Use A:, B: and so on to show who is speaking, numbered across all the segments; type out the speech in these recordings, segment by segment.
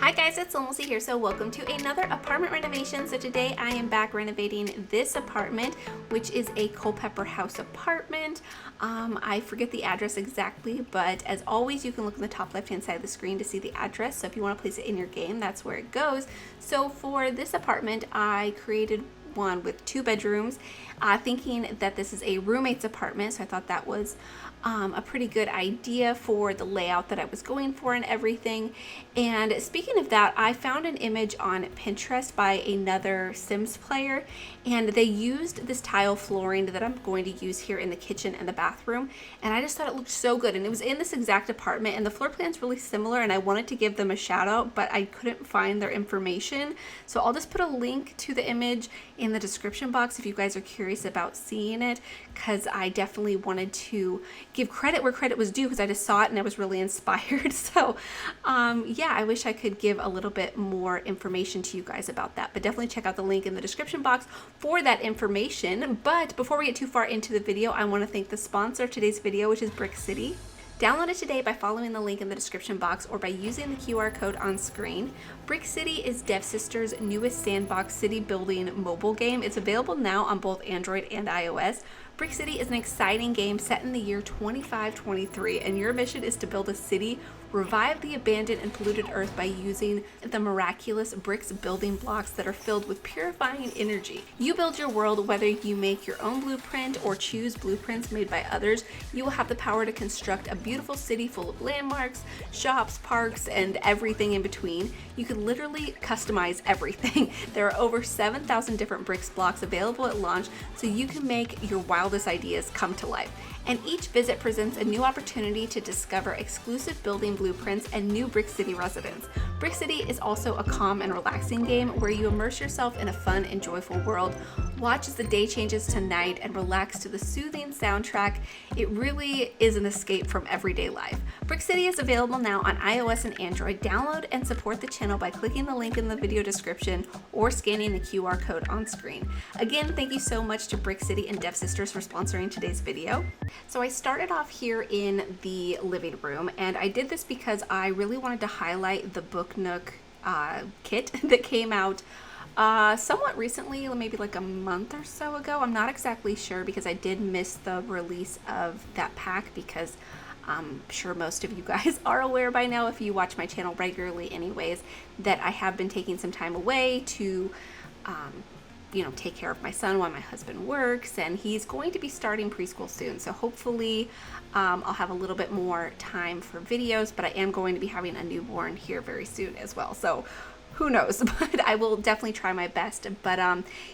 A: Hi guys, it's SimLicy here. So welcome to another apartment renovation. So today I am back renovating this apartment, which is a Culpeper House apartment. I forget the address exactly, but as always, you can look in the top left-hand side of the screen to see the address. So if you want to place it in your game, that's where it goes. So for this apartment, I created one with 2 bedrooms, thinking that this is a roommate's apartment. So I thought that was a pretty good idea for the layout that I was going for and everything. And speaking of that, I found an image on Pinterest by another Sims player, and they used this tile flooring that I'm going to use here in the kitchen and the bathroom, and I just thought it looked so good. And it was in this exact apartment, and the floor plan's really similar, and I wanted to give them a shout out, but I couldn't find their information. So I'll just put a link to the image in the description box if you guys are curious about seeing it, because I definitely wanted to give credit where credit was due, because I just saw it and I was really inspired. So yeah, I wish I could give a little bit more information to you guys about that, but definitely check out the link in the description box for that information. But before we get too far into the video, I want to thank the sponsor of today's video, which is Brick City. Download it today by following the link in the description box or by using the QR code on screen. Brick City is DevSister's newest sandbox city building mobile game. It's available now on both Android and iOS. Brick City is an exciting game set in the year 2523, and your mission is to build a city, revive the abandoned and polluted earth by using the miraculous bricks building blocks that are filled with purifying energy. You build your world whether you make your own blueprint or choose blueprints made by others. You will have the power to construct a beautiful city full of landmarks, shops, parks, and everything in between. You can literally customize everything. There are over 7,000 different bricks blocks available at launch, so you can make your wildest ideas come to life. And each visit presents a new opportunity to discover exclusive building blueprints and new Brick City residents. Brick City is also a calm and relaxing game where you immerse yourself in a fun and joyful world. Watch as the day changes to night and relax to the soothing soundtrack. It really is an escape from everyday life. Brick City is available now on iOS and Android. Download and support the channel by clicking the link in the video description or scanning the QR code on screen. Again, thank you so much to Brick City and DevSisters for sponsoring today's video. So I started off here in the living room, and I did this because I really wanted to highlight the Book Nook kit that came out somewhat recently, maybe like a month or so ago. I'm not exactly sure because I did miss the release of that pack, because I'm sure most of you guys are aware by now, if you watch my channel regularly anyways, that I have been taking some time away to take care of my son while my husband works, and he's going to be starting preschool soon. So hopefully I'll have a little bit more time for videos, but I am going to be having a newborn here very soon as well. So who knows, but I will definitely try my best. But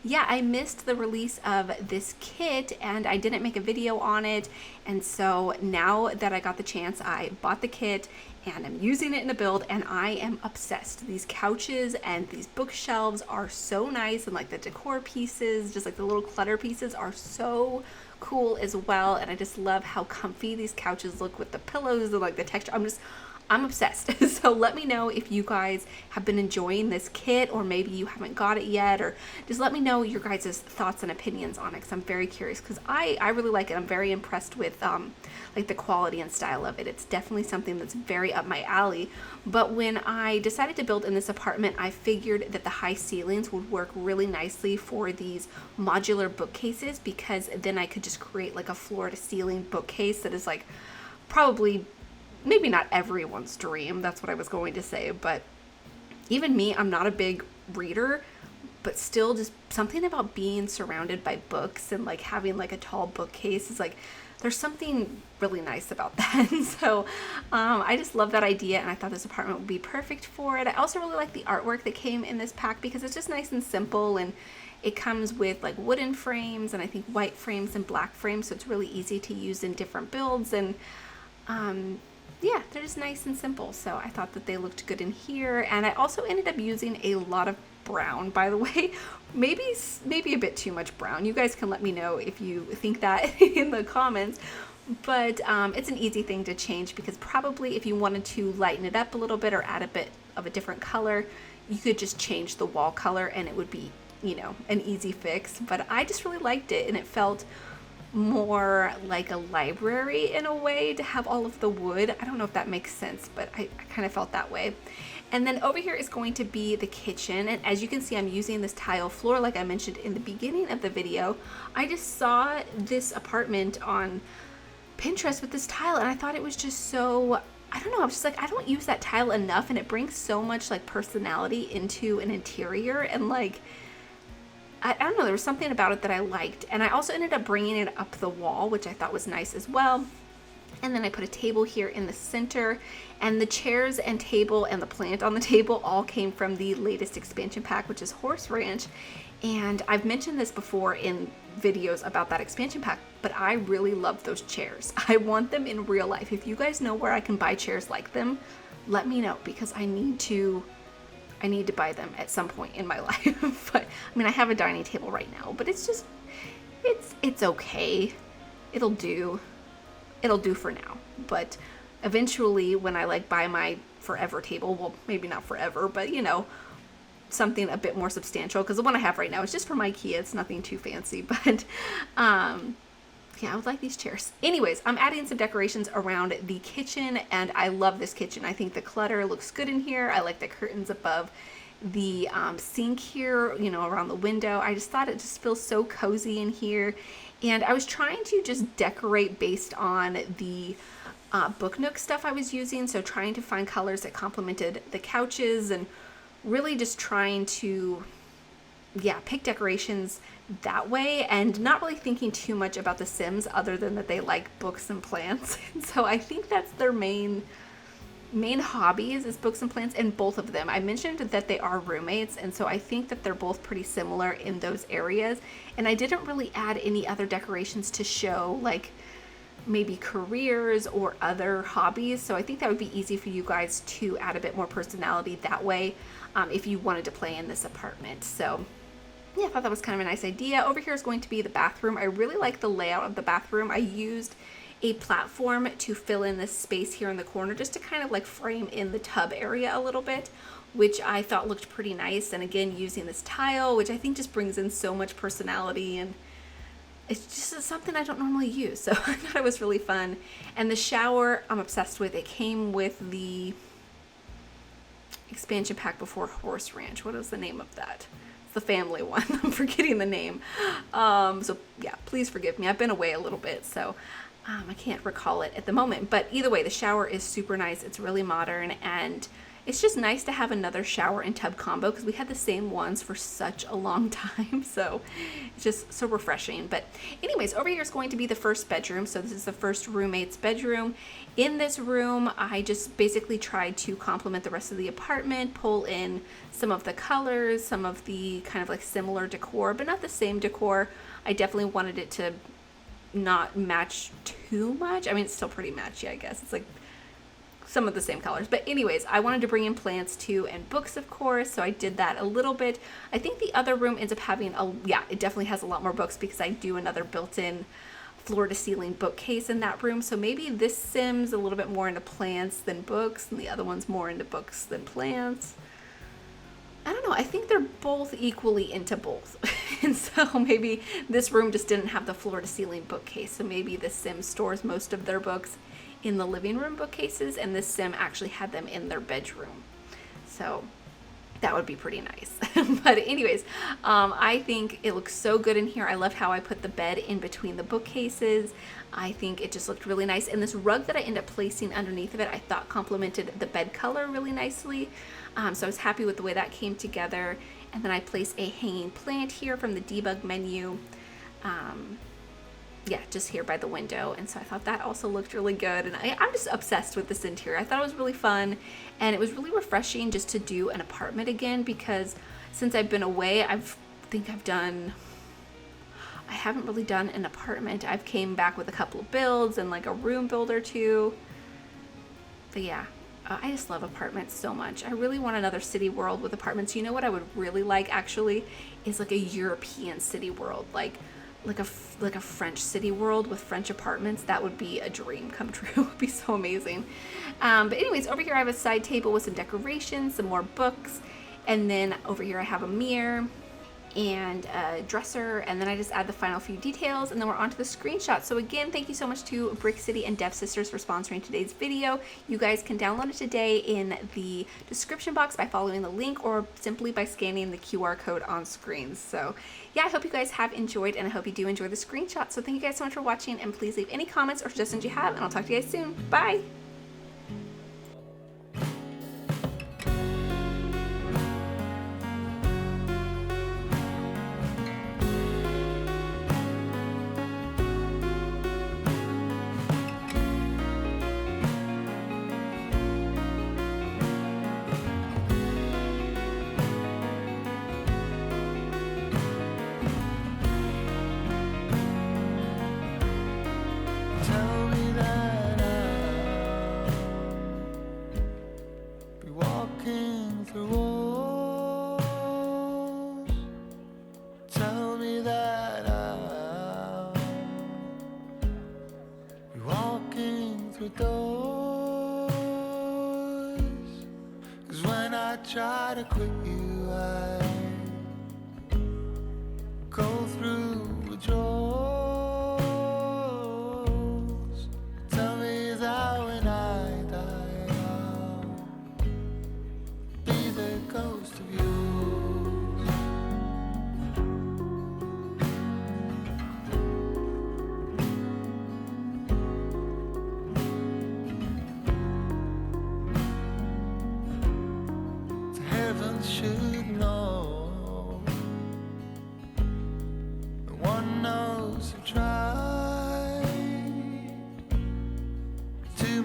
A: yeah, I missed the release of this kit and I didn't make a video on it. And so now that I got the chance, I bought the kit and I'm using it in a build, and I am obsessed. These couches and these bookshelves are so nice, and like the decor pieces, just like the little clutter pieces, are so cool as well. And I just love how comfy these couches look with the pillows and like the texture. I'm obsessed. So let me know if you guys have been enjoying this kit, or maybe you haven't got it yet, or just let me know your guys' thoughts and opinions on it, because I'm very curious, because I really like it. I'm very impressed with like the quality and style of it. It's definitely something that's very up my alley. But when I decided to build in this apartment, I figured that the high ceilings would work really nicely for these modular bookcases, because then I could just create like a floor to ceiling bookcase that is like probably maybe not everyone's dream, that's what I was going to say, but even me, I'm not a big reader, but still just something about being surrounded by books and like having like a tall bookcase is like, there's something really nice about that. And so I just love that idea, and I thought this apartment would be perfect for it. I also really like the artwork that came in this pack, because it's just nice and simple, and it comes with like wooden frames and I think white frames and black frames, so it's really easy to use in different builds. And yeah, they're just nice and simple. So I thought that they looked good in here. And I also ended up using a lot of brown, by the way. Maybe a bit too much brown. You guys can let me know if you think that in the comments. But it's an easy thing to change, because probably if you wanted to lighten it up a little bit or add a bit of a different color, you could just change the wall color and it would be, an easy fix. But I just really liked it, and it felt more like a library in a way to have all of the wood. I don't know if that makes sense, but I kind of felt that way. And then over here is going to be the kitchen. And as you can see, I'm using this tile floor like I mentioned in the beginning of the video. I just saw this apartment on Pinterest with this tile and I thought it was just so, I don't know, I was just like, I don't use that tile enough, and it brings so much like personality into an interior, and like, I don't know, there was something about it that I liked. And I also ended up bringing it up the wall, which I thought was nice as well. And then I put a table here in the center, and the chairs and table and the plant on the table all came from the latest expansion pack, which is Horse Ranch. And I've mentioned this before in videos about that expansion pack, but I really love those chairs. I want them in real life. If you guys know where I can buy chairs like them, let me know, because I need to buy them at some point in my life. But I mean, I have a dining table right now, but it's just, it's okay. It'll do for now. But eventually when I like buy my forever table, well, maybe not forever, but you know, something a bit more substantial, because the one I have right now is just from IKEA. It's nothing too fancy, but yeah, I would like these chairs. Anyways, I'm adding some decorations around the kitchen, and I love this kitchen. I think the clutter looks good in here. I like the curtains above the sink here, you know, around the window. I just thought it just feels so cozy in here. And I was trying to just decorate based on the book nook stuff I was using. So trying to find colors that complemented the couches, and really just trying to, yeah, pick decorations that way, and not really thinking too much about the Sims other than that they like books and plants. And so I think that's their main hobbies is books and plants, and both of them. I mentioned that they are roommates, and so I think that they're both pretty similar in those areas. And I didn't really add any other decorations to show like maybe careers or other hobbies. So I think that would be easy for you guys to add a bit more personality that way if you wanted to play in this apartment. So yeah, I thought that was kind of a nice idea. Over here is going to be the bathroom. I really like the layout of the bathroom. I used a platform to fill in this space here in the corner, just to kind of like frame in the tub area a little bit, which I thought looked pretty nice. And again, using this tile, which I think just brings in so much personality, and it's just something I don't normally use. So I thought it was really fun. And the shower, I'm obsessed with. It came with the expansion pack before Horse Ranch. What is the name of that? It's the family one. I'm forgetting the name. So yeah, please forgive me. I've been away a little bit, so I can't recall it at the moment. But either way, the shower is super nice. It's really modern, and it's just nice to have another shower and tub combo, because we had the same ones for such a long time. So it's just so refreshing. But anyways, over here is going to be the first bedroom. So this is the first roommate's bedroom. In this room, I just basically tried to complement the rest of the apartment, pull in some of the colors, some of the kind of like similar decor, but not the same decor. I definitely wanted it to not match too much. I mean, it's still pretty matchy, I guess. It's like some of the same colors. But anyways, I wanted to bring in plants too, and books, of course, so I did that a little bit. I think the other room ends up having it definitely has a lot more books, because I do another built-in floor to ceiling bookcase in that room. So maybe this Sim's a little bit more into plants than books, and the other one's more into books than plants. I don't know. I think they're both equally into both. And so maybe this room just didn't have the floor to ceiling bookcase. So maybe the Sim stores most of their books in the living room bookcases, and this Sim actually had them in their bedroom. So that would be pretty nice. But anyways, I think it looks so good in here. I love how I put the bed in between the bookcases. I think it just looked really nice. And this rug that I ended up placing underneath of it, I thought complemented the bed color really nicely. So I was happy with the way that came together. And then I placed a hanging plant here from the debug menu. Just here by the window. And so I thought that also looked really good. And I'm just obsessed with this interior. I thought it was really fun, and it was really refreshing just to do an apartment again, because since I've been away, I haven't really done an apartment. I've came back with a couple of builds and like a room build or two. But yeah, I just love apartments so much. I really want another city world with apartments. You know what I would really like actually is like a European city world, like a French city world with French apartments. That would be a dream come true. It would be so amazing. But anyways, over here I have a side table with some decorations, some more books, and then over here I have a mirror. and a dresser, and then I just add the final few details, and then we're on to the screenshot. So again, thank you so much to Brick City and Dev Sisters for sponsoring today's video. You guys can download it today in the description box by following the link or simply by scanning the QR code on screen. So yeah, I hope you guys have enjoyed, and I hope you do enjoy the screenshot. So thank you guys so much for watching, and please leave any comments or suggestions you have, and I'll talk to you guys soon. Bye!
B: Tell me that I'll be walking through walls. Tell me that I'll be walking through doors. 'Cause when I try to quit you, I go through withdrawals. Should know